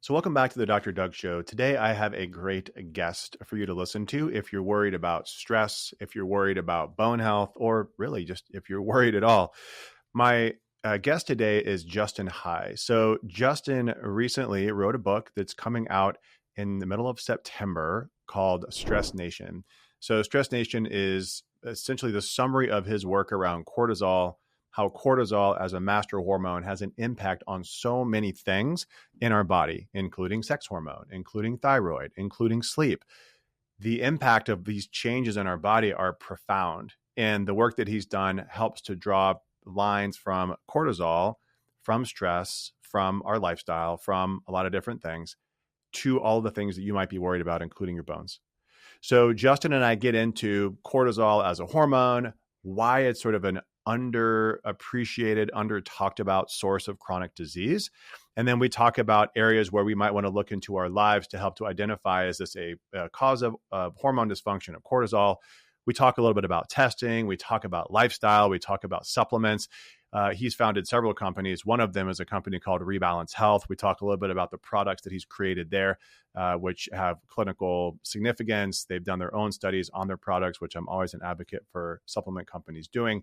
So, welcome back to the Dr. Doug Show. Today, I have a great guest for you to listen to if you're worried about stress, if you're worried about bone health, or really just if you're worried at all. My guest today is Justin High. So, Justin recently wrote a book that's coming out in the middle of September called Stress Nation. So, Stress Nation is essentially the summary of his work around cortisol, how cortisol as a master hormone has an impact on so many things in our body, including sex hormone, including thyroid, including sleep. The impact of these changes in our body are profound. And the work that he's done helps to draw lines from cortisol, from stress, from our lifestyle, from a lot of different things to all the things that you might be worried about, including your bones. So Justin and I get into cortisol as a hormone, why it's sort of an underappreciated, under talked about source of chronic disease. And then we talk about areas where we might want to look into our lives to help to identify, is this a cause of hormone dysfunction of cortisol? We talk a little bit about testing. We talk about lifestyle. We talk about supplements. He's founded several companies. One of them is a company called Rebalance Health. We talk a little bit about the products that he's created there, which have clinical significance. They've done their own studies on their products, which I'm always an advocate for supplement companies doing.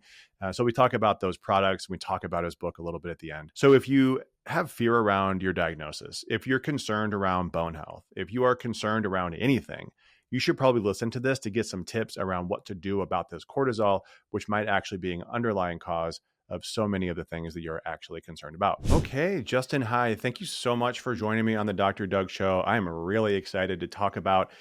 So we talk about those products. We talk about his book a little bit at the end. So if you have fear around your diagnosis, if you're concerned around bone health, if you are concerned around anything, you should probably listen to this to get some tips around what to do about this cortisol, which might actually be an underlying cause of so many of the things that you're actually concerned about. Okay, Justin, hi. Thank you so much for joining me on the Dr. Doug Show. I'm really excited to talk about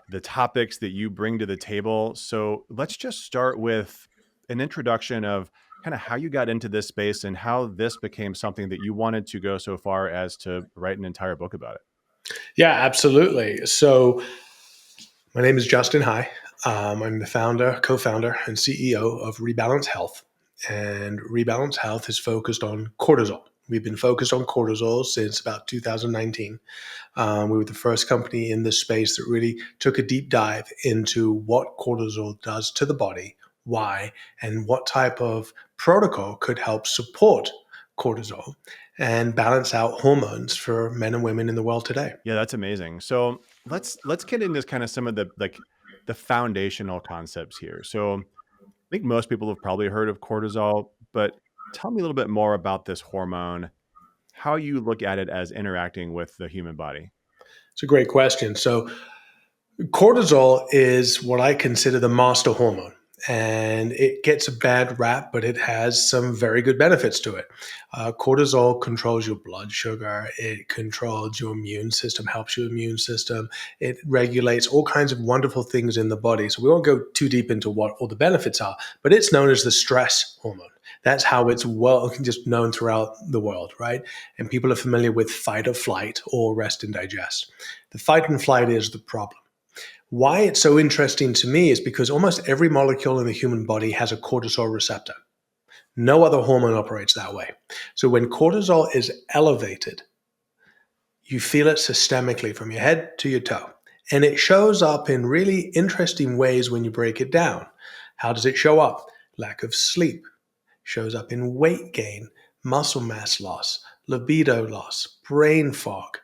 the topics that you bring to the table. So let's just start with an introduction of kind of how you got into this space and how this became something that you wanted to go so far as to write an entire book about it. Yeah, absolutely. So my name is Justin High. I'm the founder, co-founder, and CEO of Rebalance Health. And Rebalance Health is focused on cortisol. We've been focused on cortisol since about 2019. We were the first company in this space that really took a deep dive into what cortisol does to the body, why, and what type of protocol could help support cortisol and balance out hormones for men and women in the world today. Yeah, that's amazing. So let's get into kind of some of the foundational concepts here. So I think most people have probably heard of cortisol, but tell me a little bit more about this hormone, how you look at it as interacting with the human body. It's a great question. So cortisol is what I consider the master hormone. And it gets a bad rap, but it has some very good benefits to it. Cortisol controls your blood sugar. It controls your immune system, helps your immune system. It regulates all kinds of wonderful things in the body. So we won't go too deep into what all the benefits are, but it's known as the stress hormone. That's how it's just known throughout the world, right? And people are familiar with fight or flight or rest and digest. The fight and flight is the problem. Why it's so interesting to me is because almost every molecule in the human body has a cortisol receptor. No other hormone operates that way. So when cortisol is elevated, you feel it systemically from your head to your toe. And it shows up in really interesting ways when you break it down. How does it show up? Lack of sleep. Shows up in weight gain, muscle mass loss, libido loss, brain fog,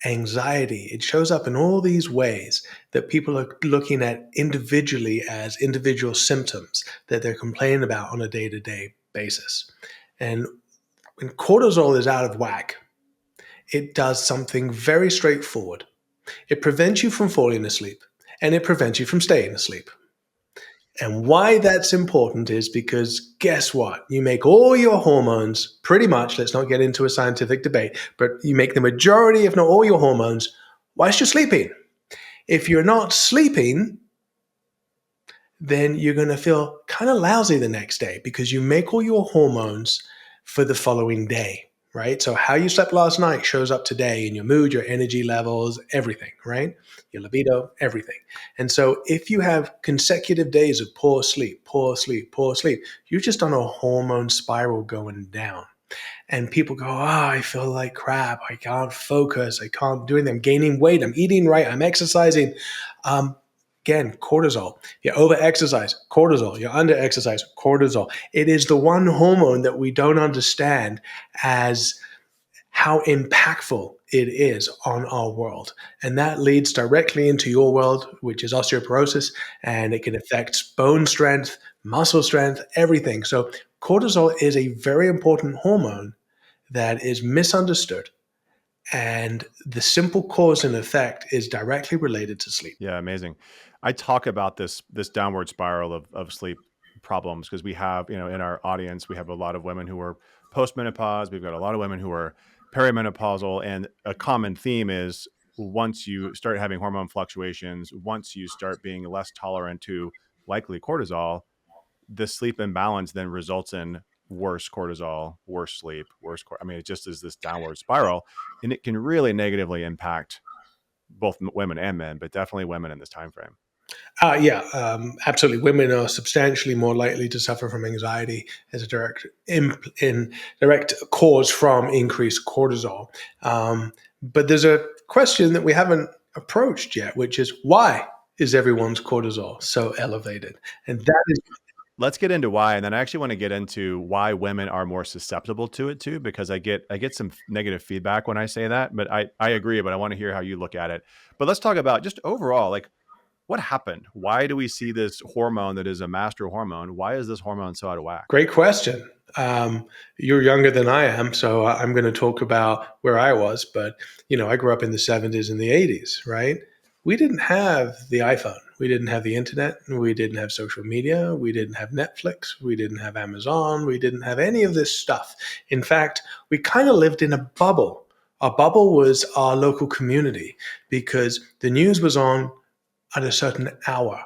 anxiety. It shows up in all these ways that people are looking at individually as individual symptoms that they're complaining about on a day-to-day basis. And when cortisol is out of whack, it does something very straightforward. It prevents you from falling asleep, and it prevents you from staying asleep. And why that's important is because guess what? You make all your hormones pretty much, let's not get into a scientific debate, but you make the majority, if not all your hormones, whilst you're sleeping. If you're not sleeping, then you're going to feel kind of lousy the next day because you make all your hormones for the following day, right? So how you slept last night shows up today in your mood, your energy levels, everything, right? Your libido, everything. And so if you have consecutive days of poor sleep, you're just on a hormone spiral going down. And people go, I feel like crap. I can't focus. I can't do anything. I'm gaining weight. I'm eating right. I'm exercising. Again, cortisol. You over-exercise, cortisol. You under-exercise, cortisol. It is the one hormone that we don't understand as how impactful it is on our world. And that leads directly into your world, which is osteoporosis, and it can affect bone strength, muscle strength, everything. So cortisol is a very important hormone that is misunderstood. And the simple cause and effect is directly related to sleep. Yeah, amazing. I talk about this downward spiral of sleep problems because we have, in our audience, we have a lot of women who are postmenopause. We've got a lot of women who are perimenopausal, and a common theme is once you start having hormone fluctuations, once you start being less tolerant to likely cortisol, the sleep imbalance then results in worse cortisol, worse sleep, I mean, it just is this downward spiral, and it can really negatively impact both women and men, but definitely women in this time frame. Absolutely. Women are substantially more likely to suffer from anxiety as a direct cause from increased cortisol. But there's a question that we haven't approached yet, which is why is everyone's cortisol so elevated? And that is Let's get into why, and then I actually want to get into why women are more susceptible to it too, because I get some negative feedback when I say that, but I agree, but I want to hear how you look at it. But let's talk about just overall, like, what happened? Why do we see this hormone that is a master hormone? Why is this hormone so out of whack? great question. You're younger than I am, so I'm going to talk about where I was. But I grew up in the '70s and the '80s, right? We didn't have the iPhone, we didn't have the internet, we didn't have social media, we didn't have Netflix, we didn't have Amazon, we didn't have any of this stuff. In fact, we kind of lived in a bubble. Our bubble was our local community because the news was on at a certain hour,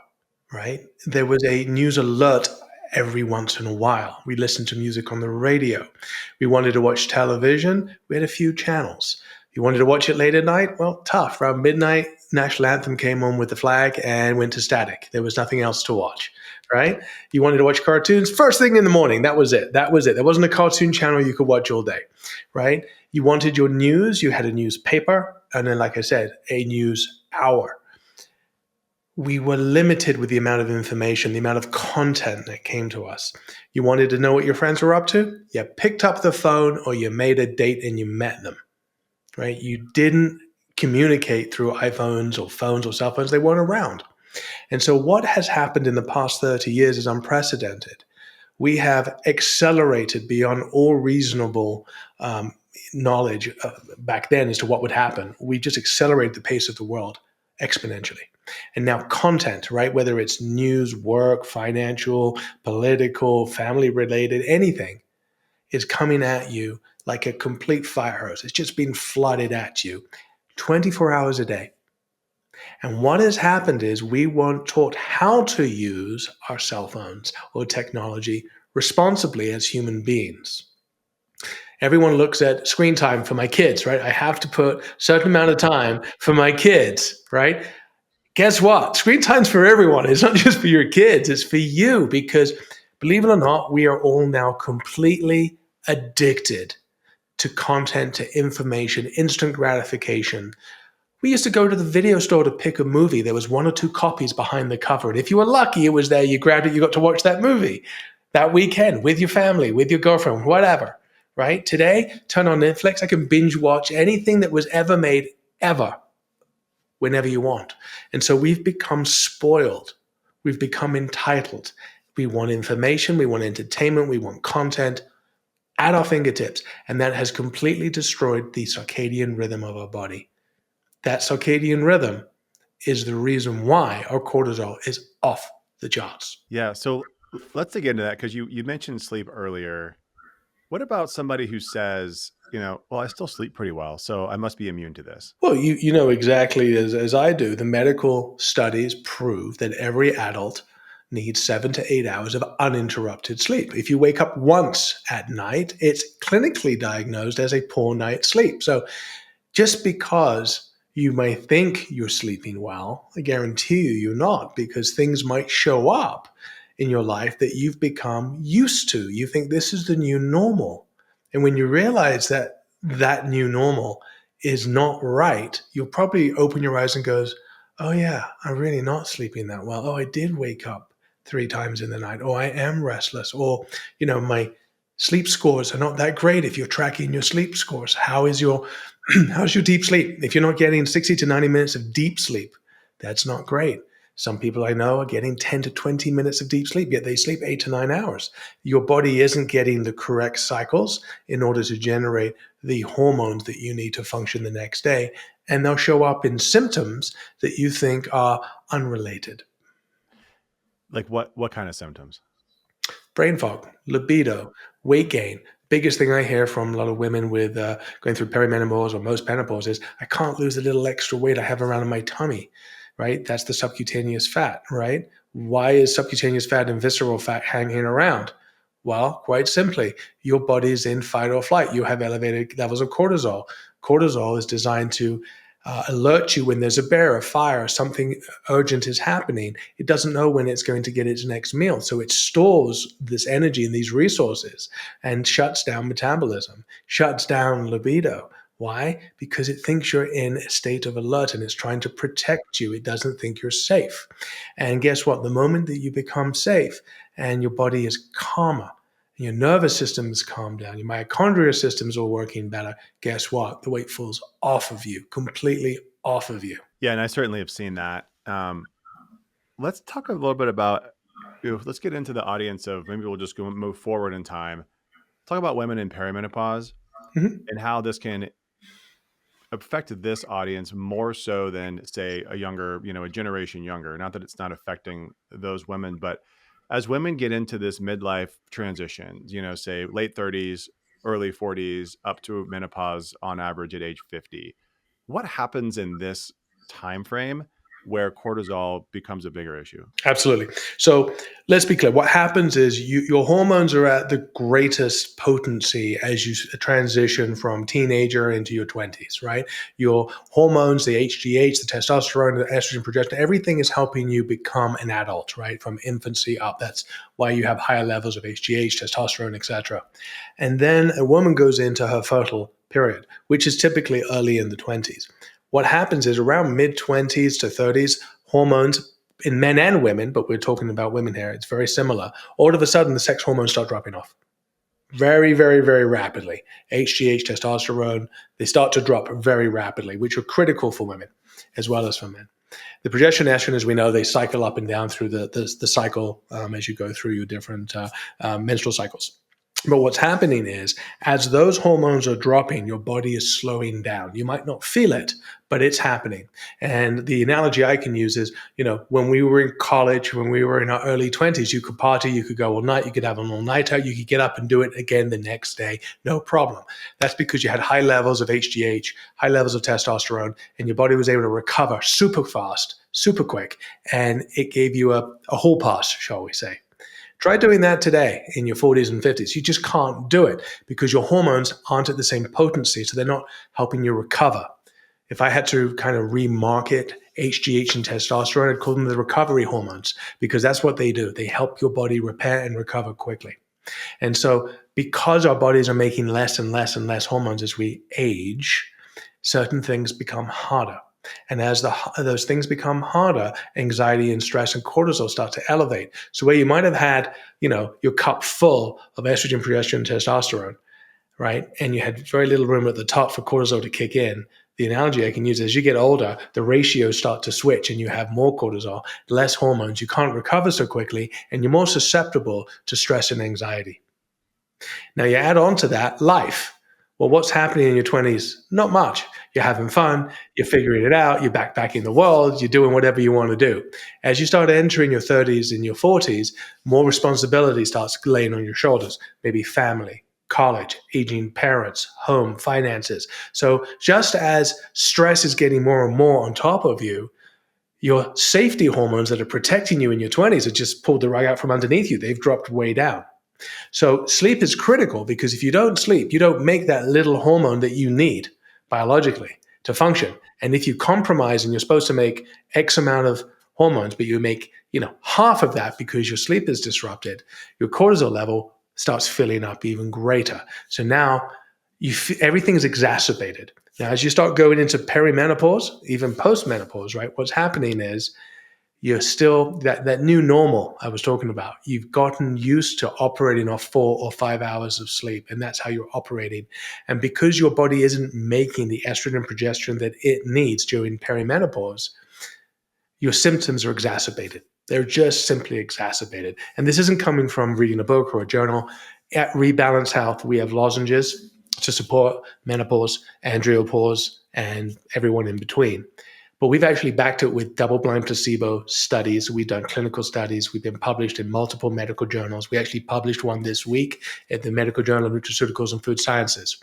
right? There was a news alert every once in a while. We listened to music on the radio. We wanted to watch television. We had a few channels. You wanted to watch it late at night? Well, tough. Around midnight, national anthem came on with the flag and went to static. There was nothing else to watch, right? You wanted to watch cartoons? First thing in the morning. That was it. That was it. There wasn't a cartoon channel you could watch all day, right? You wanted your news? You had a newspaper. And then, like I said, a news hour. We were limited with the amount of information, the amount of content that came to us. You wanted to know what your friends were up to? You picked up the phone or you made a date and you met them, right? You didn't communicate through iPhones or phones or cell phones. They weren't around. And so what has happened in the past 30 years is unprecedented. We have accelerated beyond all reasonable knowledge back then as to what would happen. We just accelerated the pace of the world exponentially. And now content, right? Whether it's news, work, financial, political, family related, anything is coming at you like a complete fire hose. It's just being flooded at you 24 hours a day. And what has happened is we weren't taught how to use our cell phones or technology responsibly as human beings. Everyone looks at screen time for my kids, right? I have to put a certain amount of time for my kids, right? Guess what? Screen time's for everyone. It's not just for your kids, it's for you because believe it or not, we are all now completely addicted to content, to information, instant gratification. We used to go to the video store to pick a movie. There was one or two copies behind the cover. And if you were lucky, it was there. You grabbed it, you got to watch that movie that weekend with your family, with your girlfriend, whatever, right? Today, turn on Netflix. I can binge watch anything that was ever made, ever, whenever you want. And so we've become spoiled. We've become entitled. We want information, we want entertainment, we want content at our fingertips. And that has completely destroyed the circadian rhythm of our body. That circadian rhythm is the reason why our cortisol is off the charts. Yeah. So let's dig into that because you mentioned sleep earlier. What about somebody who says, well, I still sleep pretty well, so I must be immune to this? Well, you know exactly as I do. The medical studies prove that every adult needs 7 to 8 hours of uninterrupted sleep. If you wake up once at night, it's clinically diagnosed as a poor night's sleep. So just because you may think you're sleeping well, I guarantee you're not, because things might show up in your life that you've become used to. You think this is the new normal. And when you realize that that new normal is not right, you'll probably open your eyes and goes, oh yeah, I'm really not sleeping that well. Oh, I did wake up 3 times in the night. Oh, I am restless. Or, my Sleep scores are not that great if you're tracking your sleep scores. How's your deep sleep? If you're not getting 60 to 90 minutes of deep sleep, that's not great. Some people I know are getting 10 to 20 minutes of deep sleep, yet they sleep 8 to 9 hours. Your body isn't getting the correct cycles in order to generate the hormones that you need to function the next day. And they'll show up in symptoms that you think are unrelated. Like what kind of symptoms? Brain fog, libido, weight gain. Biggest thing I hear from a lot of women with going through perimenopause or most menopause is, I can't lose the little extra weight I have around my tummy, right? That's the subcutaneous fat, right? Why is subcutaneous fat and visceral fat hanging around? Well, quite simply, your body's in fight or flight. You have elevated levels of cortisol. Cortisol is designed to alert you when there's a bear, a fire, something urgent is happening. It doesn't know when it's going to get its next meal. So it stores this energy and these resources and shuts down metabolism, shuts down libido. Why? Because it thinks you're in a state of alert and it's trying to protect you. It doesn't think you're safe. And guess what? The moment that you become safe and your body is calmer, your nervous system is calmed down, your mitochondrial system is all working better, guess what? The weight falls off of you, completely off of you. Yeah, and I certainly have seen that. Let's talk a little bit about, let's get into the audience of, maybe we'll just go move forward in time. Talk about women in perimenopause Mhm. and how this can affect this audience more so than, say, a younger, a generation younger. Not that it's not affecting those women, but as women get into this midlife transition, say late 30s, early 40s, up to menopause on average at age 50, what happens in this time frame where cortisol becomes a bigger issue? Absolutely. So let's be clear. What happens is your hormones are at the greatest potency as you transition from teenager into your 20s, right? Your hormones, the HGH, the testosterone, the estrogen, progesterone, everything is helping you become an adult, right? From infancy up. That's why you have higher levels of HGH, testosterone, etc. And then a woman goes into her fertile period, which is typically early in the 20s. What happens is around mid 20s to 30s, hormones in men and women, but we're talking about women here, it's very similar. All of a sudden, the sex hormones start dropping off very, very, very rapidly. HGH, testosterone, they start to drop very rapidly, which are critical for women as well as for men. The progesterone, estrogen, as we know, they cycle up and down through the cycle as you go through your different menstrual cycles. But what's happening is, as those hormones are dropping, your body is slowing down. You might not feel it, but it's happening. And the analogy I can use is, when we were in college, when we were in our early 20s, you could party, you could go all night, you could have an all-nighter, you could get up and do it again the next day, no problem. That's because you had high levels of HGH, high levels of testosterone, and your body was able to recover super fast, super quick, and it gave you a whole pass, shall we say. Try doing that today in your 40s and 50s. You just can't do it because your hormones aren't at the same potency, so they're not helping you recover. If I had to kind of remarket HGH and testosterone, I'd call them the recovery hormones because that's what they do. They help your body repair and recover quickly. And so because our bodies are making less and less and less hormones as we age, certain things become harder. And as those things become harder, anxiety and stress and cortisol start to elevate. So where you might have had, your cup full of estrogen, progesterone, testosterone, right? And you had very little room at the top for cortisol to kick in. The analogy I can use is, as you get older, the ratios start to switch and you have more cortisol, less hormones. You can't recover so quickly and you're more susceptible to stress and anxiety. Now you add on to that life. Well, what's happening in your 20s? Not much. You're having fun, you're figuring it out, you're back in the world, you're doing whatever you want to do. As you start entering your 30s and your 40s, more responsibility starts laying on your shoulders, maybe family, college, aging parents, home, finances. So just as stress is getting more and more on top of you, your safety hormones that are protecting you in your 20s have just pulled the rug out from underneath you. They've dropped way down. So sleep is critical because if you don't sleep, you don't make that little hormone that you need biologically to function. And if you compromise and you're supposed to make X amount of hormones, but you make, half of that because your sleep is disrupted, your cortisol level starts filling up even greater. So now everything is exacerbated. Now, as you start going into perimenopause, even post-menopause, right, what's happening is you're still that new normal I was talking about. You've gotten used to operating off 4 or 5 hours of sleep, and that's how you're operating. And because your body isn't making the estrogen and progesterone that it needs during perimenopause, your symptoms are exacerbated. They're just simply exacerbated. And this isn't coming from reading a book or a journal. At Rebalance Health, we have lozenges to support menopause, andropause, and everyone in between. But we've actually backed it with double blind placebo studies. We've done clinical studies. We've been published in multiple medical journals. We actually published one this week at the Medical Journal of Nutraceuticals and Food Sciences.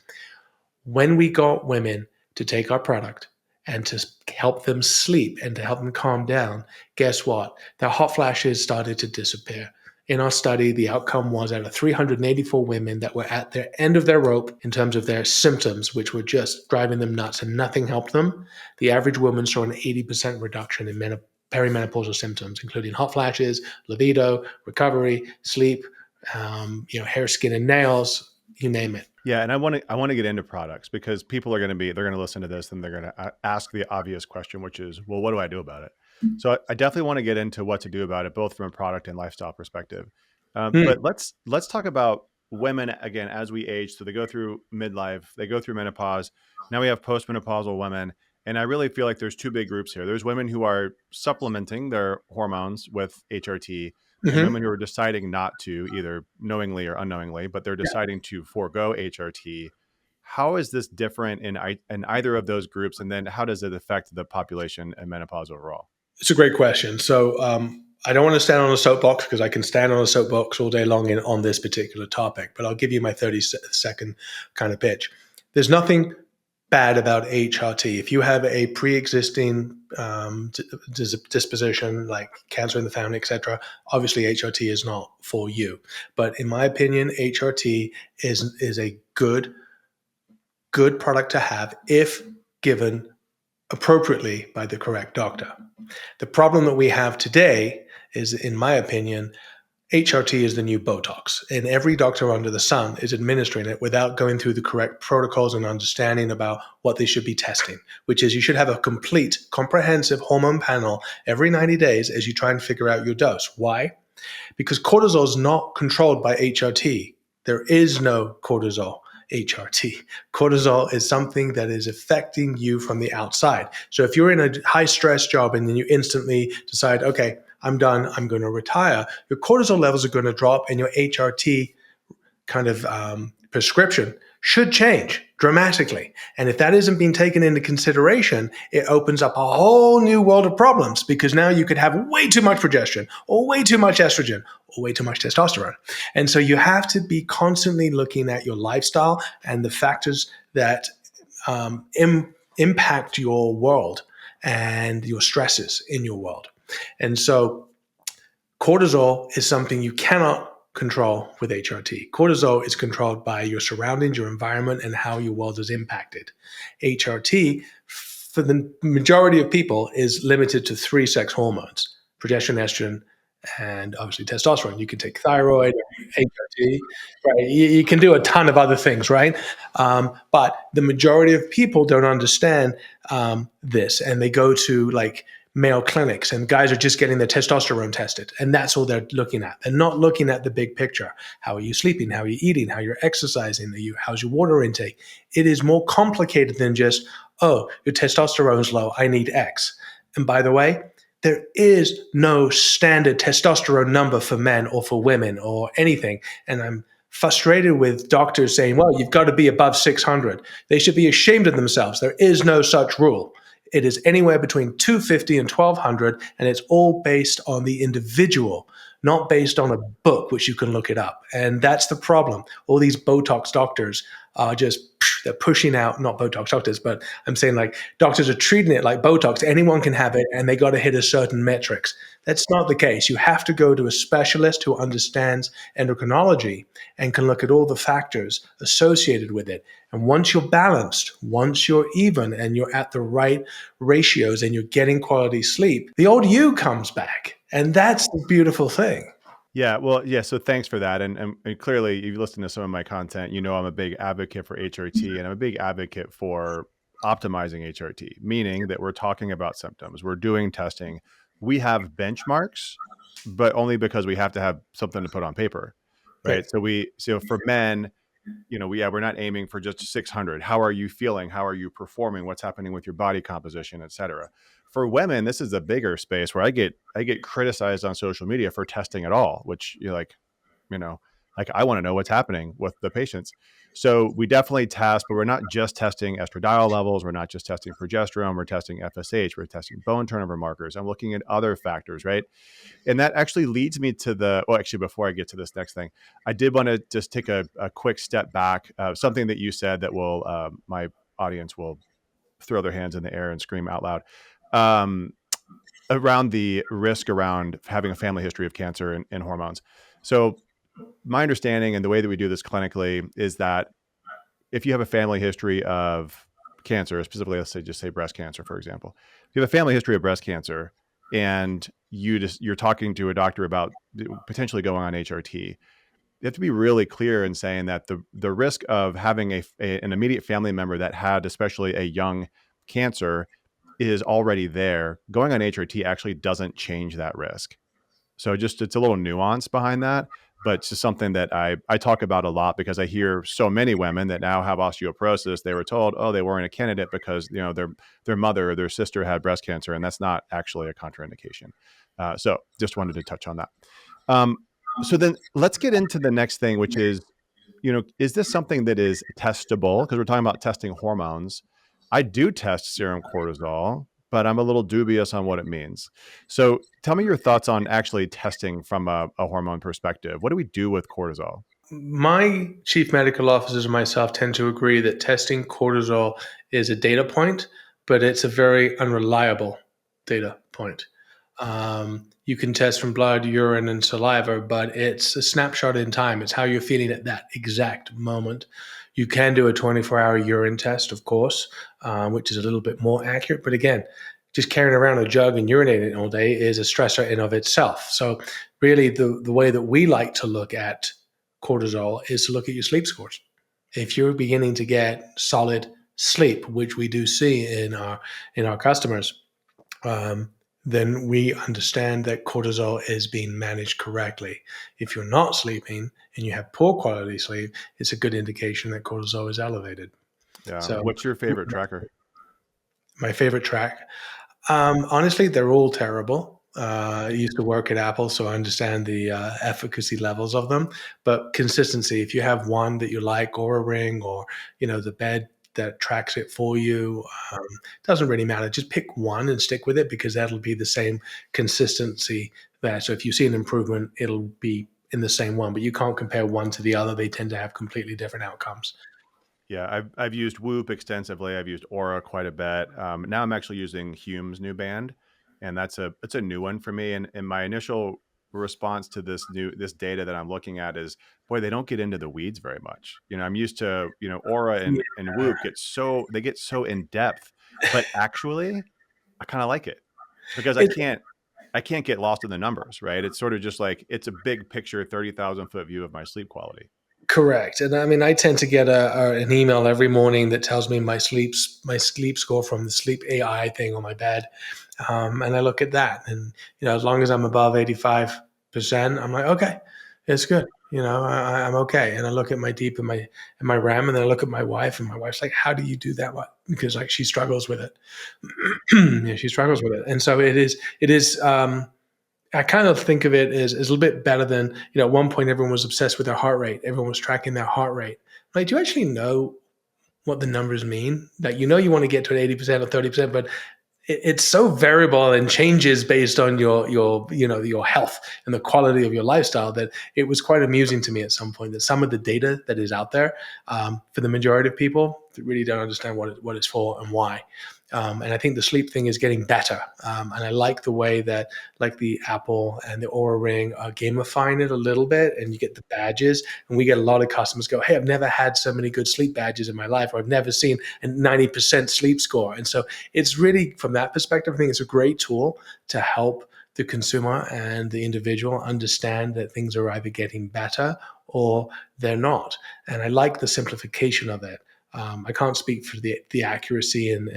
When we got women to take our product and to help them sleep and to help them calm down, guess what? Their hot flashes started to disappear. In our study, the outcome was out of 384 women that were at their end of their rope in terms of their symptoms, which were just driving them nuts and nothing helped them. The average woman saw an 80% reduction in perimenopausal symptoms, including hot flashes, libido, recovery, sleep, hair, skin, and nails, you name it. Yeah, and I want to get into products because people are going to listen to this and they're going to ask the obvious question, which is, well, what do I do about it? So I definitely want to get into what to do about it, both from a product and lifestyle perspective. Hmm. But let's talk about women again as we age. So they go through midlife, they go through menopause. Now we have postmenopausal women, and I really feel like there's two big groups here. There's women who are supplementing their hormones with HRT, and Mm-hmm. women who are deciding not to, either knowingly or unknowingly, but they're deciding to forego HRT. How is this different in either of those groups, and then how does it affect the population and menopause overall? It's a great question. So I don't want to stand on a soapbox because I can stand on a soapbox all day long on this particular topic, but I'll give you my 30-second kind of pitch. There's nothing bad about HRT. If you have a pre-existing disposition like cancer in the family, etc., obviously HRT is not for you. But in my opinion, HRT is a good product to have if given appropriately by the correct doctor. The problem that we have today is, in my opinion, HRT is the new Botox, and every doctor under the sun is administering it without going through the correct protocols and understanding about what they should be testing, which is you should have a complete, comprehensive hormone panel every 90 days as you try and figure out your dose. Why? Because cortisol is not controlled by HRT. There is no cortisol HRT. Cortisol is something that is affecting you from the outside. So if you're in a high stress job and then you instantly decide, okay, I'm done, I'm going to retire, your cortisol levels are going to drop and your HRT kind of prescription should change dramatically. And if that isn't being taken into consideration, it opens up a whole new world of problems because now you could have way too much progesterone or way too much estrogen or way too much testosterone. And so you have to be constantly looking at your lifestyle and the factors that impact your world and your stresses in your world. And so cortisol is something you cannot control with HRT. Cortisol is controlled by your surroundings, your environment, and how your world is impacted. HRT, for the majority of people, is limited to three sex hormones: progesterone, estrogen, and obviously testosterone. You can take thyroid, HRT, right? You can do a ton of other things, right? But the majority of people don't understand this, and they go to like male clinics and guys are just getting their testosterone tested and that's all they're looking at. They're not looking at the big picture. How are you sleeping? How are you eating? How you're exercising? How's your water intake? It is more complicated than just, oh, your testosterone's low, I need X. And by the way, there is no standard testosterone number for men or for women or anything. And I'm frustrated with doctors saying, well, you've got to be above 600. They should be ashamed of themselves. There is no such rule. It is anywhere between 250 and 1200, and it's all based on the individual, not based on a book, which you can look it up. And that's the problem. All these Botox doctors are just, they're pushing out, not Botox doctors, but I'm saying like doctors are treating it like Botox. Anyone can have it, and they got to hit a certain metrics. That's not the case. You have to go to a specialist who understands endocrinology and can look at all the factors associated with it. And once you're balanced, once you're even and you're at the right ratios and you're getting quality sleep, the old you comes back. And that's the beautiful thing. Yeah, well, yeah. So thanks for that. And clearly, you've listened to some of my content. You know, I'm a big advocate for HRT, and I'm a big advocate for optimizing HRT, meaning that we're talking about symptoms, we're doing testing, we have benchmarks, but only because we have to have something to put on paper, right? Right. So for men, we're not aiming for just 600. How are you feeling? How are you performing? What's happening with your body composition, et cetera? For women, this is a bigger space where I get criticized on social media for testing at all, which you know, I want to know what's happening with the patients. So we definitely test, but we're not just testing estradiol levels. We're not just testing progesterone. We're testing FSH. We're testing bone turnover markers. I'm looking at other factors, right? And that actually leads me to actually, before I get to this next thing, I did want to just take a quick step back. Something that you said that my audience will throw their hands in the air and scream out loud. Um, Around the risk around having a family history of cancer and hormones. So my understanding and the way that we do this clinically is that if you have a family history of cancer, specifically, let's say breast cancer, for example, if you have a family history of breast cancer and you're talking to a doctor about potentially going on HRT, you have to be really clear in saying that the risk of having an immediate family member that had especially a young cancer is already there. Going on HRT actually doesn't change that risk. So it's a little nuance behind that, but it's just something that I talk about a lot because I hear so many women that now have osteoporosis. They were told, oh, they weren't a candidate because their mother or their sister had breast cancer, and that's not actually a contraindication. So just wanted to touch on that. Um, so then let's get into the next thing, which is, is this something that is testable? Because we're talking about testing hormones. I do test serum cortisol, but I'm a little dubious on what it means. So tell me your thoughts on actually testing from a hormone perspective. What do we do with cortisol? My chief medical officers and myself tend to agree that testing cortisol is a data point, but it's a very unreliable data point. You can test from blood, urine, and saliva, but it's a snapshot in time. It's how you're feeling at that exact moment. You can do a 24-hour urine test, of course, which is a little bit more accurate. But again, just carrying around a jug and urinating all day is a stressor in of itself. So really, the way that we like to look at cortisol is to look at your sleep scores. If you're beginning to get solid sleep, which we do see in our customers, then we understand that cortisol is being managed correctly. If you're not sleeping and you have poor quality sleep, it's a good indication that cortisol is elevated. Yeah. So, What's your favorite tracker? my favorite track, honestly, they're all terrible. I used to work at Apple, so I understand the efficacy levels of them. But consistency, if you have one that you like, or a ring, or the bed that tracks it for you, doesn't really matter. Just pick one and stick with it because that'll be the same consistency there. So if you see an improvement, it'll be in the same one. But you can't compare one to the other. They tend to have completely different outcomes. Yeah, I've used Whoop extensively. I've used Aura quite a bit. Now I'm actually using Hume's new band, and it's a new one for me. And my initial response to this data that I'm looking at is, boy, they don't get into the weeds very much. I'm used to Aura and Whoop they get so in depth, but actually I kind of like it because It, I can't get lost in the numbers, right? It's sort of just like it's a big picture, 30,000 foot view of my sleep quality. Correct, and I mean, I tend to get an email every morning that tells me my sleep score from the sleep AI thing on my bed, and I look at that, and as long as I'm above 85%, I'm like, okay, it's good. I'm okay. And I look at my deep and my RAM, and then I look at my wife, and my wife's like, how do you do that? What? Because like she struggles with it. Yeah, she struggles with it, and so it is. I kind of think of it as a little bit better than, at one point everyone was obsessed with their heart rate. Everyone was tracking their heart rate. Like, do you actually know what the numbers mean? Like, you want to get to an 80% or 30%, but it's so variable and changes based on your health and the quality of your lifestyle that it was quite amusing to me at some point that some of the data that is out there, for the majority of people, really don't understand what it's for and why. And I think the sleep thing is getting better. And I like the way that, like the Apple and the Aura Ring, are gamifying it a little bit, and you get the badges. And we get a lot of customers go, "Hey, I've never had so many good sleep badges in my life, or I've never seen a 90% sleep score." And so it's really, from that perspective, I think it's a great tool to help the consumer and the individual understand that things are either getting better or they're not. And I like the simplification of it. I can't speak for the accuracy and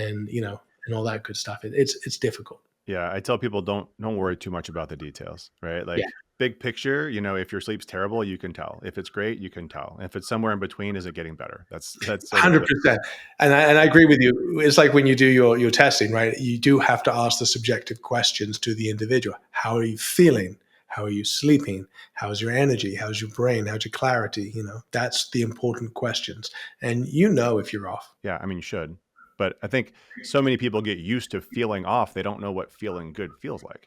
all that good stuff. It's difficult. Yeah, I tell people don't worry too much about the details, right? Yeah, Like big picture, if your sleep's terrible, you can tell. If it's great, you can tell. If it's somewhere in between, is it getting better? That's sort of the 100%. And I agree with you. It's like when you do your testing, right? You do have to ask the subjective questions to the individual. How are you feeling? How are you sleeping? How's your energy? How's your brain? How's your clarity? That's the important questions. And if you're off. yeah, I mean you should. But I think so many people get used to feeling off, they don't know what feeling good feels like.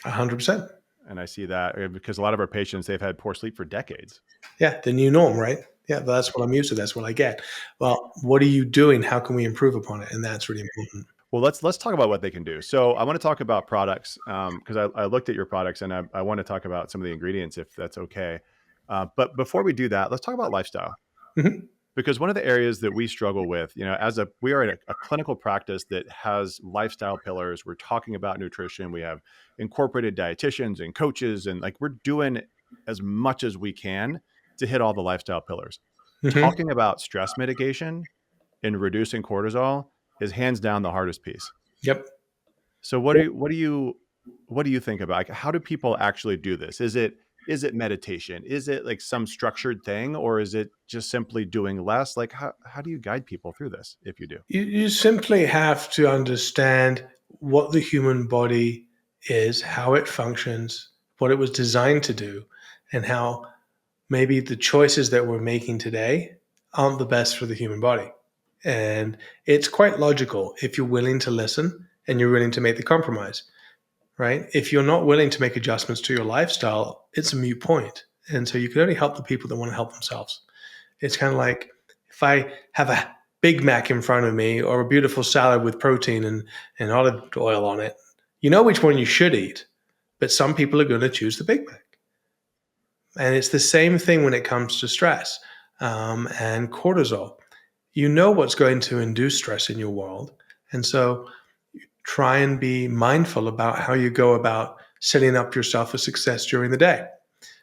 100%. And I see that because a lot of our patients, they've had poor sleep for decades. Yeah, the new norm, right? Yeah, that's what I'm used to. That's what I get. Well, what are you doing? How can we improve upon it? And that's really important. Well, let's talk about what they can do. So I want to talk about products because I looked at your products and I want to talk about some of the ingredients if that's okay. But before we do that, let's talk about lifestyle Mhm. because one of the areas that we struggle with, we are in a clinical practice that has lifestyle pillars. We're talking about nutrition. We have incorporated dietitians and coaches, and like we're doing as much as we can to hit all the lifestyle pillars. Mhm. Talking about stress mitigation and reducing cortisol is hands down the hardest piece. Yep. So what do you think about, like, how do people actually do this? Is it meditation? Is it like some structured thing, or is it just simply doing less? Like how do you guide people through this if you do? You simply have to understand what the human body is, how it functions, what it was designed to do, and how maybe the choices that we're making today aren't the best for the human body. And it's quite logical if you're willing to listen and you're willing to make the compromise, right? If you're not willing to make adjustments to your lifestyle, it's a moot point. And so you can only help the people that want to help themselves. It's kind of like if I have a Big Mac in front of me or a beautiful salad with protein and olive oil on it, you know which one you should eat, but some people are going to choose the Big Mac. And it's the same thing when it comes to stress and cortisol. You know what's going to induce stress in your world. And so try and be mindful about how you go about setting up yourself for success during the day.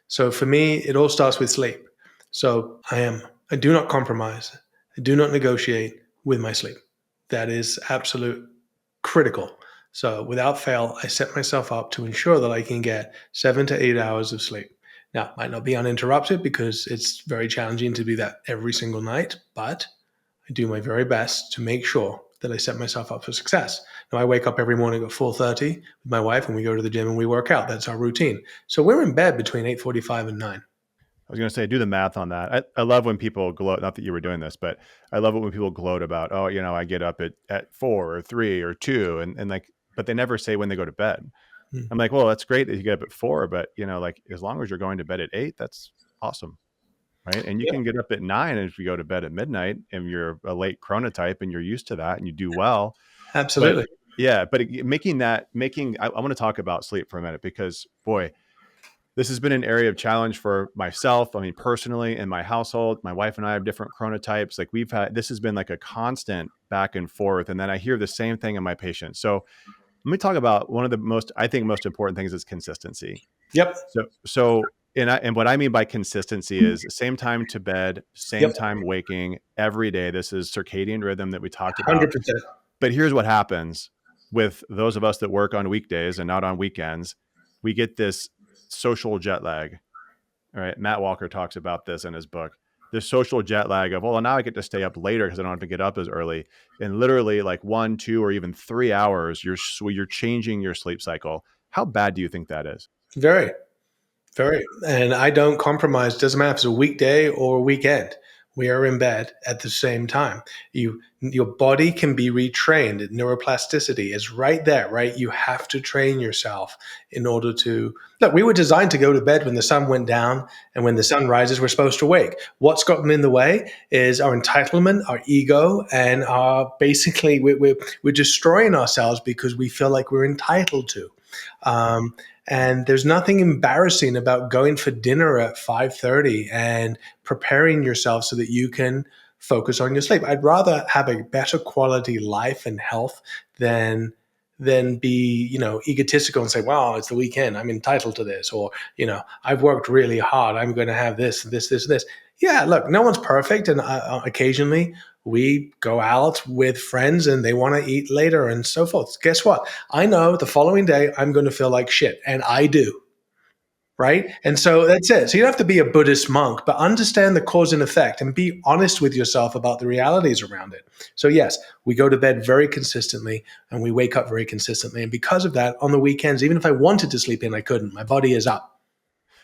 So for me, it all starts with sleep. So I do not compromise. I do not negotiate with my sleep. That is absolute critical. So without fail, I set myself up to ensure that I can get 7 to 8 hours of sleep. Now, it might not be uninterrupted because it's very challenging to do that every single night, but I do my very best to make sure that I set myself up for success. Now, I wake up every morning at 4:30 with my wife, and we go to the gym and we work out. That's our routine. So we're in bed between 8:45 and 9. I was going to say, do the math on that. I love when people gloat, not that you were doing this, but I love it when people gloat about, oh, I get up at 4 or 3 or 2 and like, but they never say when they go to bed. Hmm. I'm like, well, that's great that you get up at 4, but like as long as you're going to bed at 8, that's awesome. Right. And you Yeah, can get up at 9 if you go to bed at midnight and you're a late chronotype and you're used to that and you do well. But absolutely. yeah, but I want to talk about sleep for a minute because boy, this has been an area of challenge for myself. I mean, personally, in my household, my wife and I have different chronotypes. Like this has been like a constant back and forth. And then I hear the same thing in my patients. So let me talk about one of the I think most important things is consistency. Yep. And what I mean by consistency is same time to bed, same Yep. time waking every day. This is circadian rhythm that we talked about. 100%. But here's what happens with those of us that work on weekdays and not on weekends. We get this social jet lag. All right. Matt Walker talks about this in his book. This social jet lag of, well, now I get to stay up later because I don't have to get up as early. And literally like 1, 2, or even 3 hours, you're changing your sleep cycle. How bad do you think that is? Very. Very. And I don't compromise. Doesn't matter if it's a weekday or a weekend. We are in bed at the same time. Your body can be retrained. Neuroplasticity is right there, right? You have to train yourself in order to look. We were designed to go to bed when the sun went down, and when the sun rises, we're supposed to wake. What's gotten in the way is our entitlement, our ego, and our basically we're destroying ourselves because we feel like we're entitled to. Um, and there's nothing embarrassing about going for dinner at 5:30 and preparing yourself so that you can focus on your sleep. I'd rather have a better quality life and health than be, egotistical and say, "Well, it's the weekend. I'm entitled to this," or, "I've worked really hard. I'm going to have this, this, this, this." Yeah, look, no one's perfect, and occasionally we go out with friends and they want to eat later and so forth. Guess what? I know the following day I'm going to feel like shit, and I do. Right. And so that's it. So you don't have to be a Buddhist monk, but understand the cause and effect and be honest with yourself about the realities around it. So, yes, we go to bed very consistently and we wake up very consistently. And because of that, on the weekends, even if I wanted to sleep in, I couldn't. My body is up.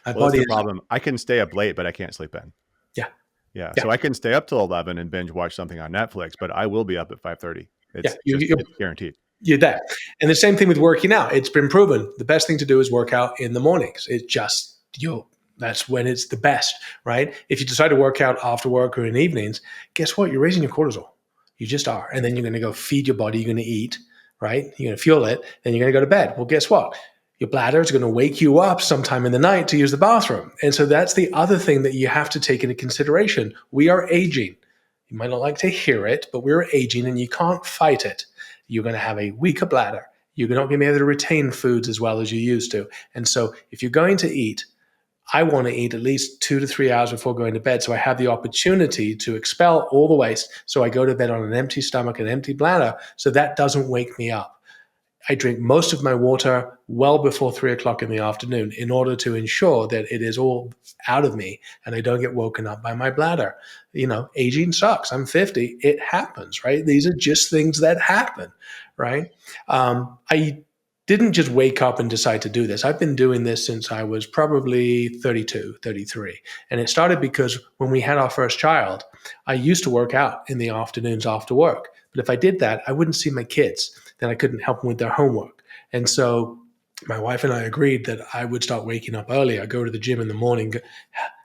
My Well, that's body the is up. problem. I can stay up late, but I can't sleep in. Yeah. Yeah. Yeah. So I can stay up till 11 and binge watch something on Netflix, but I will be up at 5:30. Yeah. It's guaranteed. You're there. And the same thing with working out. It's been proven the best thing to do is work out in the mornings. It just, that's when it's the best, right? If you decide to work out after work or in evenings, guess what? You're raising your cortisol. You just are. And then you're going to go feed your body. You're going to eat, right? You're going to fuel it. Then you're going to go to bed. Well, guess what? Your bladder is going to wake you up sometime in the night to use the bathroom. And so that's the other thing that you have to take into consideration. We are aging. You might not like to hear it, but we're aging and you can't fight it. You're going to have a weaker bladder. You're not going to be able to retain foods as well as you used to. And so if you're going to eat, I want to eat at least 2 to 3 hours before going to bed so I have the opportunity to expel all the waste. So I go to bed on an empty stomach, an empty bladder, so that doesn't wake me up. I drink most of my water well before 3 o'clock in the afternoon in order to ensure that it is all out of me and I don't get woken up by my bladder. Aging sucks. I'm 50. It happens, right? These are just things that happen, right? I didn't just wake up and decide to do this. I've been doing this since I was probably 32, 33. And it started because when we had our first child, I used to work out in the afternoons after work. But if I did that, I wouldn't see my kids. Then I couldn't help them with their homework. And so my wife and I agreed that I would start waking up early. I go to the gym in the morning,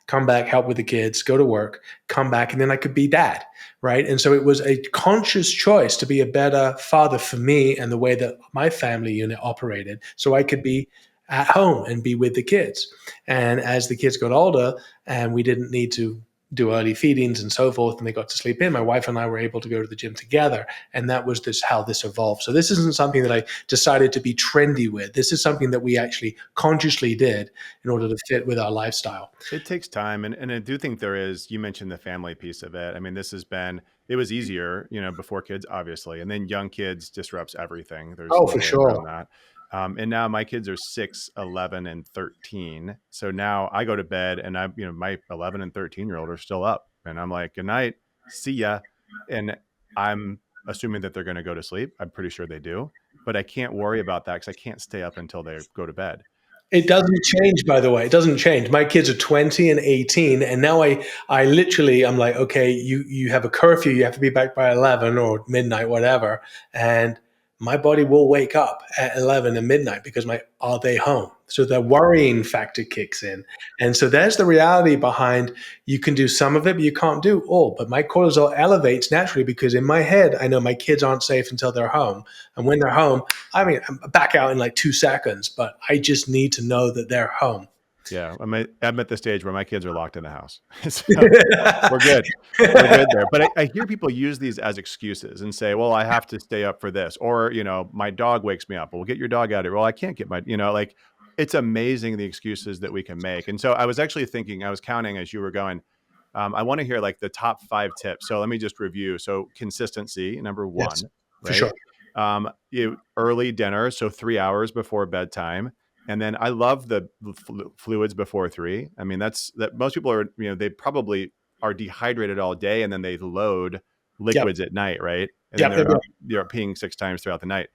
come back, help with the kids, go to work, come back, and then I could be dad, right? And so it was a conscious choice to be a better father for me and the way that my family unit operated, so I could be at home and be with the kids. And as the kids got older and we didn't need to do early feedings and so forth, and they got to sleep in, my wife and I were able to go to the gym together. And that was how this evolved. So this isn't something that I decided to be trendy with. This is something that we actually consciously did in order to fit with our lifestyle. It takes time. And I do think you mentioned the family piece of it. I mean, it was easier, before kids, obviously. And then young kids disrupts everything. There's Oh, no for way around sure. that. And now my kids are 6, 11, and 13. So now I go to bed and my 11 and 13-year-old are still up. And I'm like, good night, see ya. And I'm assuming that they're going to go to sleep. I'm pretty sure they do. But I can't worry about that because I can't stay up until they go to bed. It doesn't change, by the way. It doesn't change. My kids are 20 and 18, and now I literally, I'm like, okay, you have a curfew. You have to be back by 11 or midnight, whatever. And my body will wake up at 11 and midnight because are they home? So the worrying factor kicks in. And so there's the reality behind you can do some of it, but you can't do all. But my cortisol elevates naturally because in my head, I know my kids aren't safe until they're home. And when they're home, I'm back out in like 2 seconds, but I just need to know that they're home. Yeah, I'm at the stage where my kids are locked in the house. So we're good. We're good there. But I hear people use these as excuses and say, well, I have to stay up for this. Or, my dog wakes me up. Well, get your dog out of here. Well, I can't get like it's amazing the excuses that we can make. And so I was actually thinking, I was counting as you were going, I want to hear like the top 5 tips. So let me just review. So consistency, number Yes, 1, for right? sure. Early dinner. So 3 hours before bedtime. And then I love the fluids before 3. I mean, that most people are, they probably are dehydrated all day and then they load Yep. liquids at night, right? And then Yep. Yep. they're peeing 6 times throughout the night.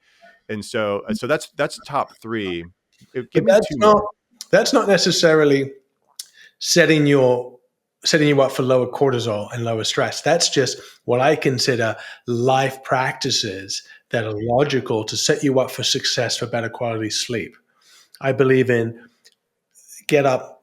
And so that's top 3. But Give me 2 more. that's not necessarily setting you up for lower cortisol and lower stress. That's just what I consider life practices that are logical to set you up for success for better quality sleep. I believe in get up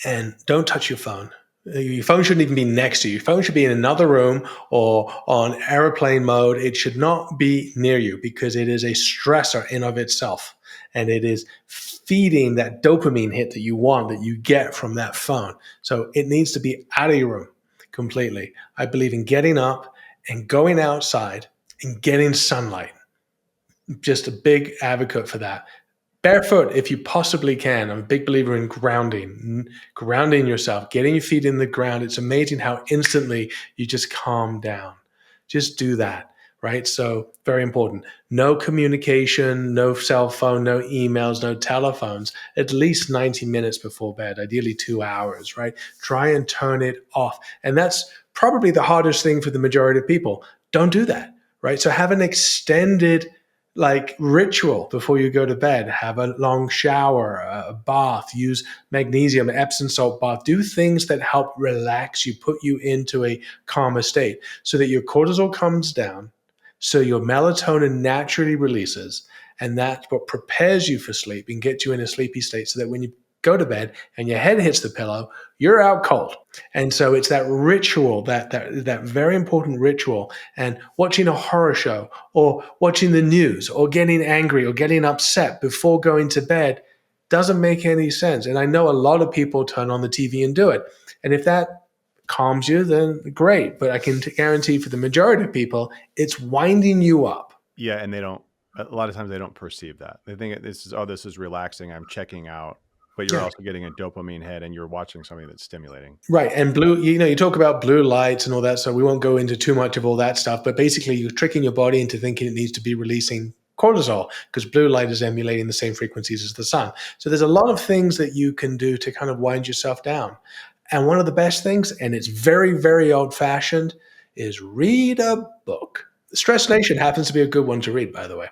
and don't touch your phone. Your phone shouldn't even be next to you. Your phone should be in another room or on airplane mode. It should not be near you because it is a stressor in of itself. And it is feeding that dopamine hit that you want, that you get from that phone. So it needs to be out of your room completely. I believe in getting up and going outside and getting sunlight. Just a big advocate for that. Barefoot, if you possibly can. I'm a big believer in grounding yourself, getting your feet in the ground. It's amazing how instantly you just calm down. Just do that, right? So, very important. No communication, no cell phone, no emails, no telephones, at least 90 minutes before bed, ideally 2 hours, right? Try and turn it off. And that's probably the hardest thing for the majority of people. Don't do that, right? So, have an extended ritual before you go to bed. Have a long shower, a bath, use magnesium, Epsom salt bath. Do things that help relax you, put you into a calmer state so that your cortisol comes down, so your melatonin naturally releases, and that's what prepares you for sleep and gets you in a sleepy state so that when you go to bed and your head hits the pillow, you're out cold. And so it's that ritual, that very important ritual. And watching a horror show or watching the news or getting angry or getting upset before going to bed doesn't make any sense. And I know a lot of people turn on the TV and do it. And if that calms you, then great. But I can guarantee for the majority of people, it's winding you up. Yeah, and a lot of times they don't perceive that. They think this is relaxing, I'm checking out. But you're also getting a dopamine hit and you're watching something that's stimulating. Right. And you talk about blue lights and all that. So we won't go into too much of all that stuff. But basically, you're tricking your body into thinking it needs to be releasing cortisol because blue light is emulating the same frequencies as the sun. So there's a lot of things that you can do to kind of wind yourself down. And one of the best things, and it's very, very old fashioned, is read a book. Stress Nation happens to be a good one to read, by the way.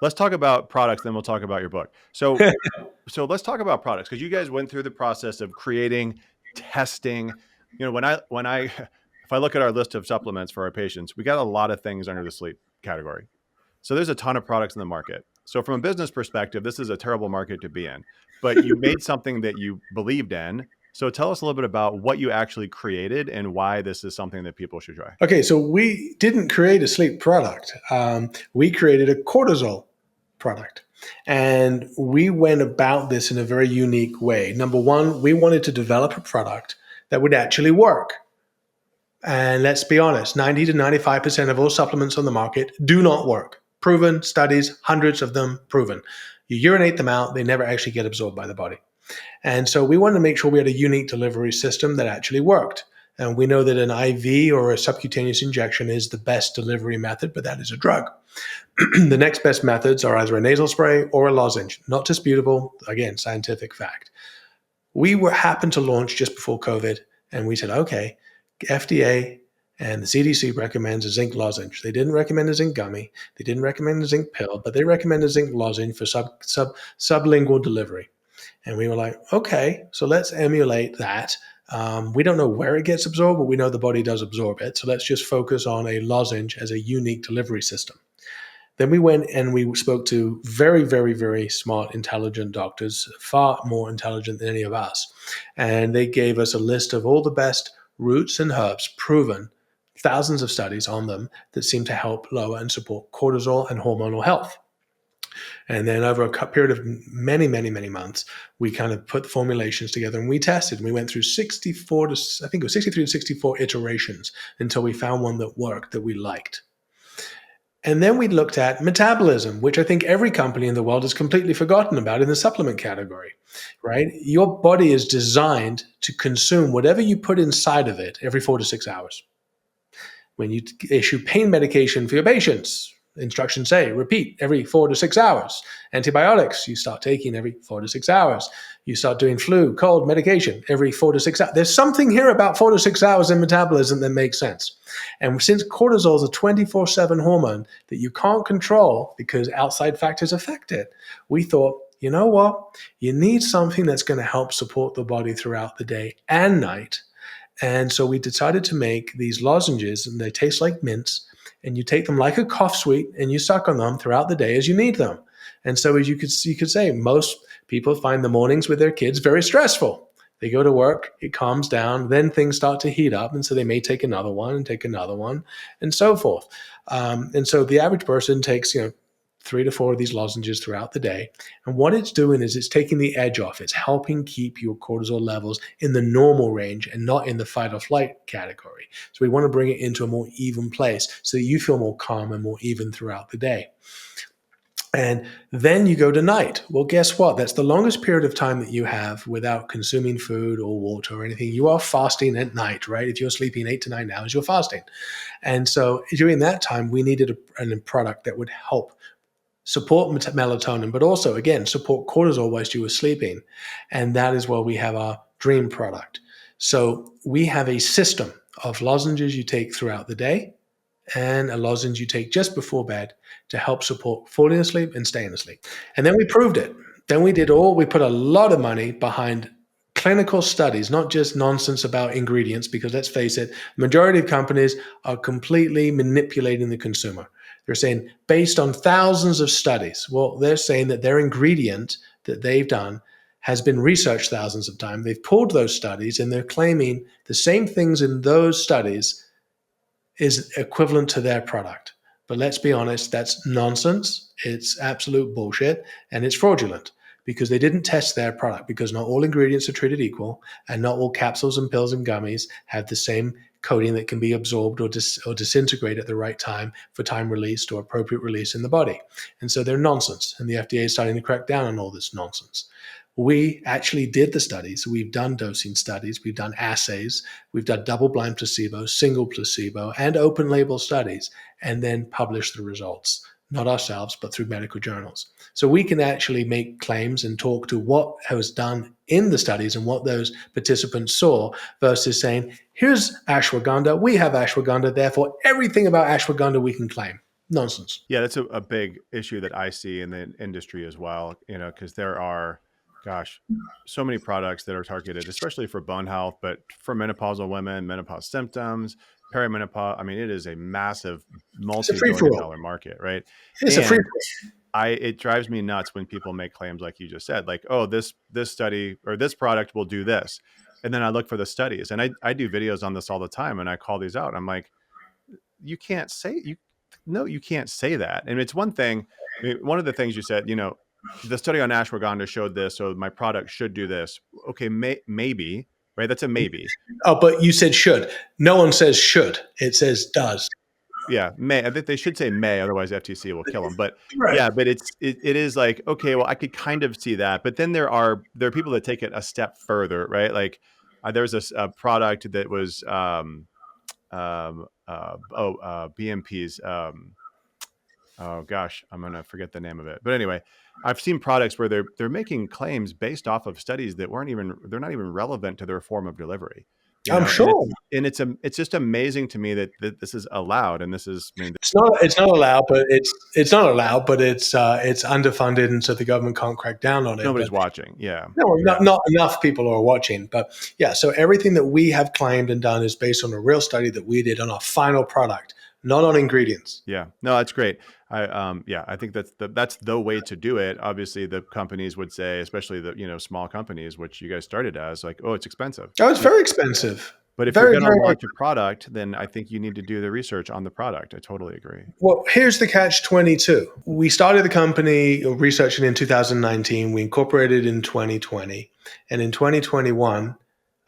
Let's talk about products, then we'll talk about your book. So let's talk about products because you guys went through the process of creating, testing. When I if I look at our list of supplements for our patients, we got a lot of things under the sleep category. So there's a ton of products in the market. So from a business perspective, this is a terrible market to be in. But you made something that you believed in. So tell us a little bit about what you actually created and why this is something that people should try. Okay, so we didn't create a sleep product. We created a cortisol product. And we went about this in a very unique way. Number one, we wanted to develop a product that would actually work. And let's be honest, 90 to 95% of all supplements on the market do not work. Proven studies, hundreds of them proven. You urinate them out, they never actually get absorbed by the body. And so we wanted to make sure we had a unique delivery system that actually worked. And we know that an IV or a subcutaneous injection is the best delivery method, but that is a drug. The next best methods are either a nasal spray or a lozenge. Not disputable, again, scientific fact. We happened to launch just before COVID, and we said, okay, FDA and the CDC recommends a zinc lozenge. They didn't recommend a zinc gummy. They didn't recommend a zinc pill, but they recommend a zinc lozenge for sublingual delivery. And we were like, okay, so let's emulate that. We don't know where it gets absorbed, but we know the body does absorb it. So let's just focus on a lozenge as a unique delivery system. Then we went and we spoke to very, very, very smart, intelligent doctors, far more intelligent than any of us. And they gave us a list of all the best roots and herbs, proven, thousands of studies on them that seem to help lower and support cortisol and hormonal health. And then over a period of many, many, many months, we kind of put the formulations together and we tested. And we went through 63 to 64 iterations until we found one that worked, that we liked. And then we looked at metabolism, which I think every company in the world has completely forgotten about in the supplement category, right? Your body is designed to consume whatever you put inside of it every 4 to 6 hours. When you issue pain medication for your patients, instructions say repeat every 4 to 6 hours. Antibiotics, you start taking every 4 to 6 hours. You start doing flu, cold medication every 4 to 6 hours. There's something here about 4 to 6 hours in metabolism that makes sense. And since cortisol is a 24/7 hormone that you can't control because outside factors affect it, we thought, you know what? You need something that's going to help support the body throughout the day and night. And so we decided to make these lozenges, and they taste like mints. And you take them like a cough sweet and you suck on them throughout the day as you need them. And so as you could say, most people find the mornings with their kids very stressful. They go to work, it calms down, then things start to heat up. And so they may take another one and take another one and so forth. And so the average person takes, 3 to 4 of these lozenges throughout the day. And what it's doing is it's taking the edge off. It's helping keep your cortisol levels in the normal range and not in the fight or flight category. So we want to bring it into a more even place so that you feel more calm and more even throughout the day. And then you go to night. Well, guess what? That's the longest period of time that you have without consuming food or water or anything. You are fasting at night, right? If you're sleeping 8 to 9 hours, you're fasting. And so during that time, we needed a product that would help support melatonin, but also, again, support cortisol whilst you were sleeping. And that is where we have our dream product. So we have a system of lozenges you take throughout the day and a lozenge you take just before bed to help support falling asleep and staying asleep. And then we proved it. Then we put a lot of money behind clinical studies, not just nonsense about ingredients, because let's face it, majority of companies are completely manipulating the consumer. They're saying based on thousands of studies. Well, they're saying that their ingredient that they've done has been researched thousands of times. They've pulled those studies and they're claiming the same things in those studies is equivalent to their product. But let's be honest, that's nonsense. It's absolute bullshit and it's fraudulent because they didn't test their product, because not all ingredients are treated equal and not all capsules and pills and gummies have the same coating that can be absorbed or disintegrate at the right time for time released or appropriate release in the body. And so they're nonsense. And the FDA is starting to crack down on all this nonsense. We actually did the studies. We've done dosing studies. We've done assays. We've done double-blind placebo, single placebo, and open-label studies, and then published the results, not ourselves, but through medical journals. So we can actually make claims and talk to what was done in the studies and what those participants saw versus saying, here's ashwagandha, we have ashwagandha, therefore everything about ashwagandha we can claim. Nonsense. Yeah, that's a big issue that I see in the industry as well, because there are, gosh, so many products that are targeted, especially for bone health, but for menopausal women, menopause symptoms, perimenopause. I mean, it is a massive It's a free for all. multi-billion-dollar market, right? It's a free And for all. it drives me nuts when people make claims like you just said, like, oh, this study or this product will do this. And then I look for the studies, and I do videos on this all the time, and I call these out. I'm like, you can't say you can't say that. And it's one thing. I mean, one of the things you said, the study on ashwagandha showed this, so my product should do this. Okay, maybe, right? That's a maybe. Oh, but you said should. No one says should. It says does. Yeah, may. I think they should say may, otherwise FTC will kill them. But Right. yeah, but it is like, okay, well, I could kind of see that, but then there are people that take it a step further, right? Like there's a product that was BMP's. Oh gosh, I'm gonna forget the name of it. But anyway, I've seen products where they're making claims based off of studies that they're not even relevant to their form of delivery. I'm sure. And it's just amazing to me that this is allowed, and this is, I mean, It's not allowed, but it's not allowed, but it's underfunded, and so the government can't crack down on it. nobody's But watching. Yeah, no, yeah, not enough people are watching. But yeah, so everything that we have claimed and done is based on a real study that we did on our final product, not on ingredients. yeah. No, that's great. I think that's the way to do it. Obviously, the companies would say, especially the small companies, which you guys started as, like, oh, it's expensive. Oh, it's very expensive. But if Very, you're going to very. launch a product, then I think you need to do the research on the product. I totally agree. Well, here's the catch 22. We started the company researching in 2019. We incorporated in 2020. And in 2021,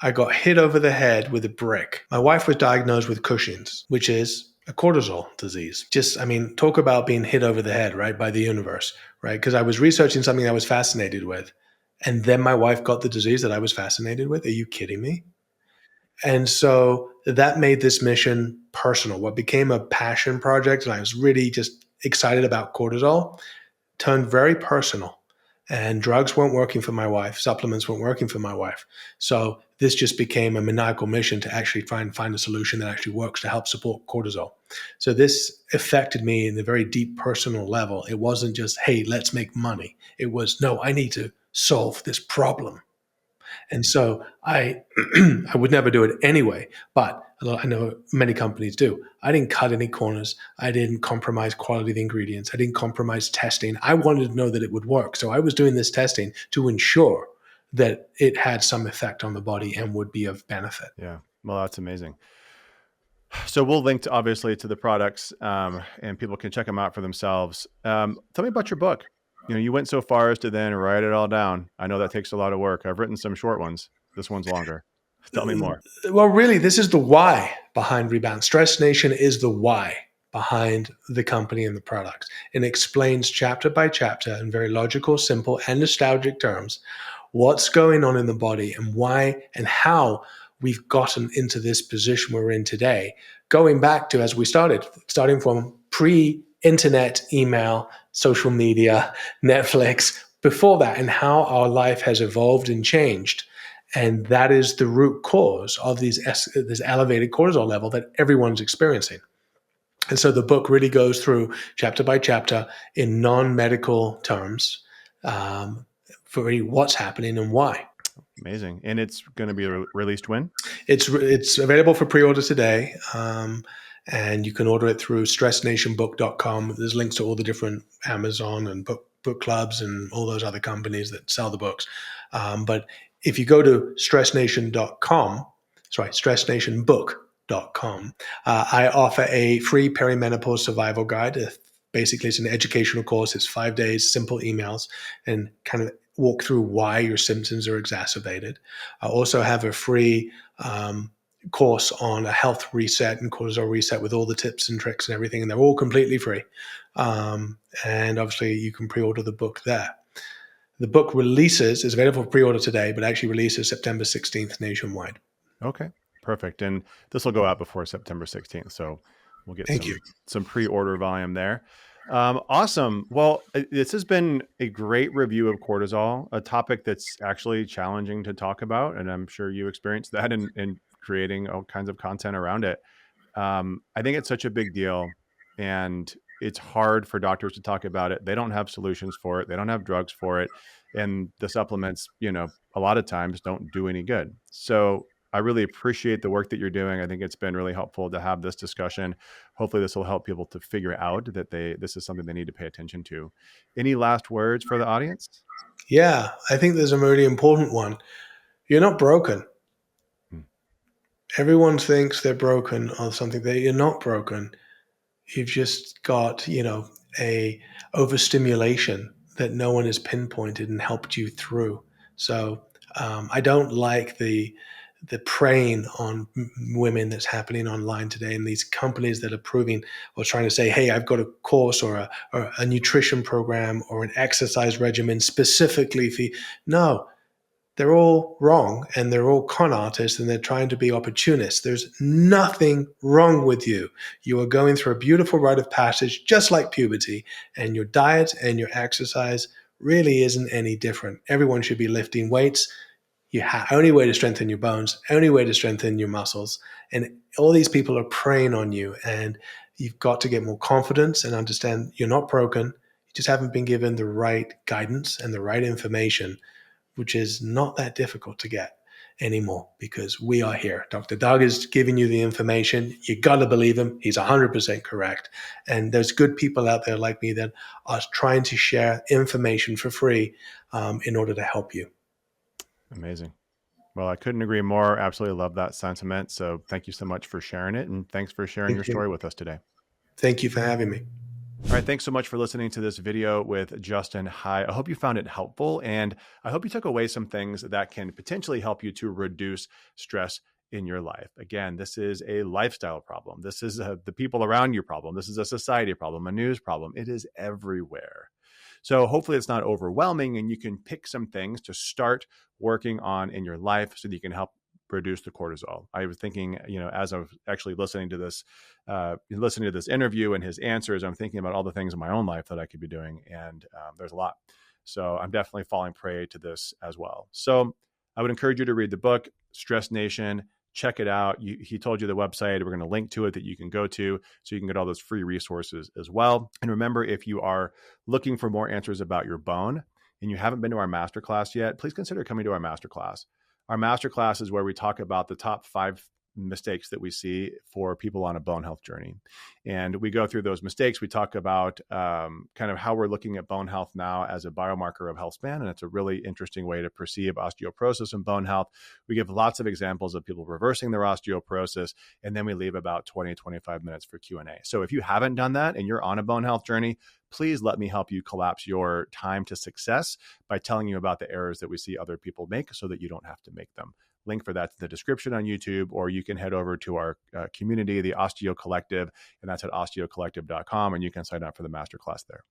I got hit over the head with a brick. My wife was diagnosed with Cushing's, which is a cortisol disease. Talk about being hit over the head, right, by the universe, right? Because I was researching something I was fascinated with. And then my wife got the disease that I was fascinated with. Are you kidding me? And so that made this mission personal. What became a passion project, and I was really just excited about cortisol, turned very personal. And drugs weren't working for my wife, supplements weren't working for my wife. So this just became a maniacal mission to actually try and find a solution that actually works to help support cortisol. So this affected me in a very deep personal level. It wasn't just, hey, let's make money. It was, no, I need to solve this problem. And so I I would never do it anyway, but I know many companies do. I didn't cut any corners. I didn't compromise quality of the ingredients. I didn't compromise testing. I wanted to know that it would work. So I was doing this testing to ensure that it had some effect on the body and would be of benefit. Yeah. Well, that's amazing. So we'll link obviously to the products, and people can check them out for themselves. Tell me about your book. You went so far as to then write it all down. I know that takes a lot of work. I've written some short ones. This one's longer. Tell me more. Well, really, this is the why behind Rebound. Stress Nation is the why behind the company and the products, and explains chapter by chapter in very logical, simple, and nostalgic terms what's going on in the body and why and how we've gotten into this position we're in today. Going back to as we starting from pre-internet, email, social media, Netflix, before that, and how our life has evolved and changed. And that is the root cause of this elevated cortisol level that everyone's experiencing. And so the book really goes through chapter by chapter in non-medical terms for really what's happening and why. Amazing. And it's going to be released when? It's available for pre-order today. And you can order it through stressnationbook.com. There's links to all the different Amazon and book clubs and all those other companies that sell the books. But if you go to stressnationbook.com, I offer a free perimenopause survival guide. Basically, it's an educational course. It's 5 days, simple emails, and kind of walk through why your symptoms are exacerbated. I also have a free course on a health reset and cortisol reset with all the tips and tricks and everything, and they're all completely free. And obviously, you can pre-order the book there. The book is available for pre-order today, but actually releases September 16th nationwide. Okay, perfect. And this will go out before September 16th, so we'll get some pre-order volume there. Awesome. Well, this has been a great review of cortisol, a topic that's actually challenging to talk about, and I'm sure you experienced that in creating all kinds of content around it. I think it's such a big deal, and it's hard for doctors to talk about it. They don't have solutions for it. They don't have drugs for it. And the supplements, a lot of times don't do any good. So I really appreciate the work that you're doing. I think it's been really helpful to have this discussion. Hopefully this will help people to figure out that this is something they need to pay attention to. Any last words for the audience? Yeah, I think there's a really important one. You're not broken. Everyone thinks they're broken or something. You're not broken. You've just got, a overstimulation that no one has pinpointed and helped you through. So I don't like the preying on women that's happening online today, and these companies that are proving or trying to say, hey, I've got a course or a nutrition program or an exercise regimen specifically for you. No, they're all wrong, and they're all con artists, and they're trying to be opportunists. There's nothing wrong with you. You are going through a beautiful rite of passage, just like puberty, and your diet and your exercise really isn't any different. Everyone should be lifting weights. Only way to strengthen your bones, only way to strengthen your muscles. And all these people are preying on you, and you've got to get more confidence and understand you're not broken. You just haven't been given the right guidance and the right information, which is not that difficult to get anymore because we are here. Dr. Doug is giving you the information. You got to believe him. He's 100% correct. And there's good people out there like me that are trying to share information for free in order to help you. Amazing. Well, I couldn't agree more. Absolutely love that sentiment. So thank you so much for sharing it. And thanks for sharing your story with us today. Thank you for having me. All right. Thanks so much for listening to this video with Justin High. I hope you found it helpful, and I hope you took away some things that can potentially help you to reduce stress in your life. Again, this is a lifestyle problem. This is the people around you problem. This is a society problem, a news problem. It is everywhere. So hopefully it's not overwhelming, and you can pick some things to start working on in your life so that you can help reduce the cortisol. I was thinking, as I was actually listening to this interview and his answers, I'm thinking about all the things in my own life that I could be doing. And there's a lot. So I'm definitely falling prey to this as well. So I would encourage you to read the book, Stress Nation. Check it out. He told you the website. We're going to link to it that you can go to so you can get all those free resources as well. And remember, if you are looking for more answers about your bone and you haven't been to our masterclass yet, please consider coming to our masterclass. Our masterclass is where we talk about the top 5 mistakes that we see for people on a bone health journey. And we go through those mistakes. We talk about kind of how we're looking at bone health now as a biomarker of healthspan. And it's a really interesting way to perceive osteoporosis and bone health. We give lots of examples of people reversing their osteoporosis. And then we leave about 20, 25 minutes for Q&A. So if you haven't done that and you're on a bone health journey, please let me help you collapse your time to success by telling you about the errors that we see other people make so that you don't have to make them. Link for that's in the description on YouTube, or you can head over to our community, the Osteo Collective, and that's at osteocollective.com, and you can sign up for the masterclass there.